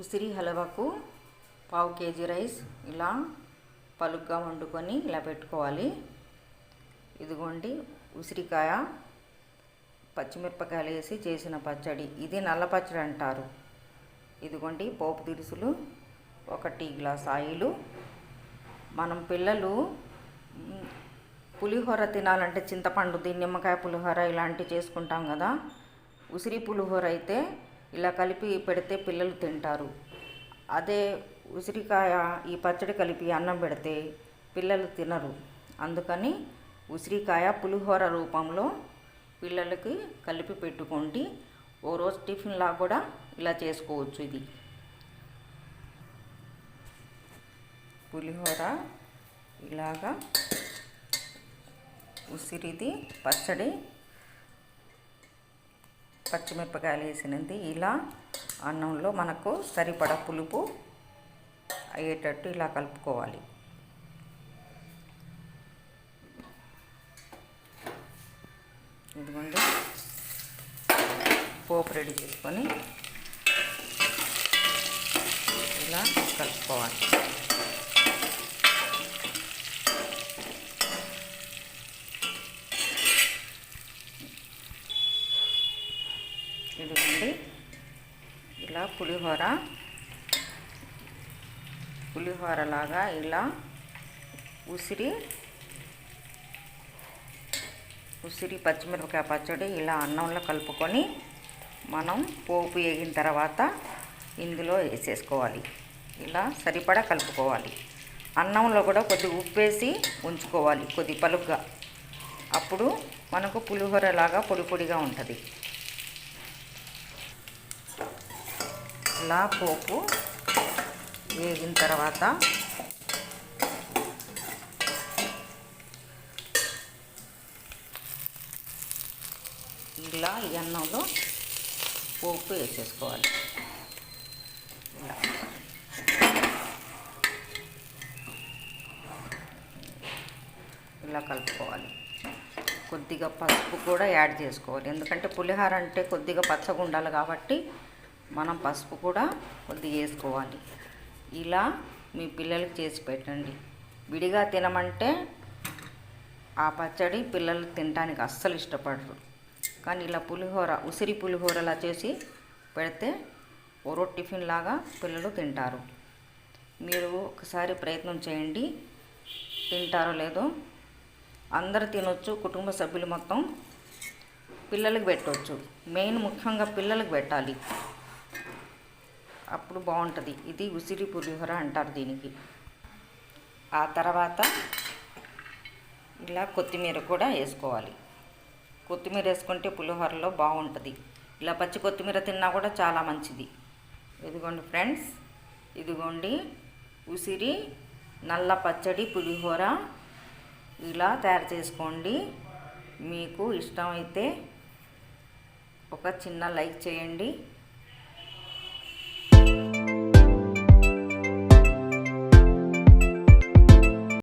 ఉసిరి హల్వాకు పావు KG rice ఇలా పలుగ్గా వండుకొని ఇలా పెట్టుకోవాలి. ఇదిగోండి ఉసిరికాయ పచ్చిమిరపకాయలు వేసి చేసిన పచ్చడి. ఇది నల్ల పచ్చడి అంటారు. ఇదిగోండి పోపు దినుసులు, ఒక టీ గ్లాస్ ఆయిలు. మనం పిల్లలు పులిహోర తినాలంటే చింతపండు నిమ్మకాయ పులిహోర ఇలాంటివి చేసుకుంటాం కదా. ఉసిరి పులిహోర అయితే ఇలా కలిపి పెడితే పిల్లలు తింటారు. అదే ఉసిరికాయ ఈ పచ్చడి కలిపి అన్నం పెడితే పిల్లలు తినరు. అందుకని ఉసిరికాయ పులిహోర రూపంలో పిల్లలకి కలిపి పెట్టుకోండి. ఓ రోజు టిఫిన్లా కూడా ఇలా చేసుకోవచ్చు. ఇది పులిహోర ఇలాగా ఉసిరిది పచ్చడి పచ్చిమిరపకాయలు వేసినది ఇలా అన్నంలో మనకు సరిపడ పులుపు అయ్యేటట్టు ఇలా కలుపుకోవాలి. ఇదిగోండి పోపు రెడీ చేసుకొని ఇలా కలుపుకోవాలి. ఇదిగోండి ఇలా పులిహోరలాగా ఇలా ఉసిరి పచ్చిమిరపకాయ పచ్చడి ఇలా అన్నంలో కలుపుకొని మనం పోపు వేగిన తర్వాత ఇందులో వేసేసుకోవాలి. ఇలా సరిపడా కలుపుకోవాలి. అన్నంలో కూడా కొద్దిగా ఉప్పు వేసి ఉంచుకోవాలి, కొద్ది పలుగ్గా. అప్పుడు మనకు పులిహోరలాగా పొడి పొడిగా ఉంటుంది. ఇలా పోపు వేగిన తర్వాత ఇలా ఈ అన్నంలో పోపు వేసేసుకోవాలి. ఇలా కలుపుకోవాలి. కొద్దిగా పసుపు కూడా యాడ్ చేసుకోవాలి. ఎందుకంటే పులిహోర అంటే కొద్దిగా పచ్చగా ఉండాలి కాబట్టి మనం పసుపు కూడా కొద్దిగా వేసుకోవాలి. ఇలా మీ పిల్లలకి చేసి పెట్టండి. విడిగా తినమంటే ఆ పచ్చడి పిల్లలు తినడానికి అస్సలు ఇష్టపడరు. కానీ ఇలా ఉసిరి పులిహోరలా చేసి పెడితే ఓరో టిఫిన్ లాగా పిల్లలు తింటారు. మీరు ఒకసారి ప్రయత్నం చేయండి. తింటారో లేదో. అందరు తినొచ్చు, కుటుంబ సభ్యులు మొత్తం పిల్లలకి పెట్టవచ్చు. ముఖ్యంగా పిల్లలకు పెట్టాలి, అప్పుడు బాగుంటుంది. ఇది ఉసిరి పులిహోర అంటారు దీనికి. ఆ తర్వాత ఇలా కొత్తిమీర కూడా వేసుకోవాలి. కొత్తిమీర వేసుకుంటే పులిహోరలో బాగుంటుంది. ఇలా పచ్చి కొత్తిమీర తిన్నా కూడా చాలా మంచిది. ఇదిగోండి ఫ్రెండ్స్, ఇదిగోండి ఉసిరి నల్ల పచ్చడి పులిహోర ఇలా తయారు చేసుకోండి. మీకు ఇష్టమైతే ఒక చిన్న లైక్ చేయండి.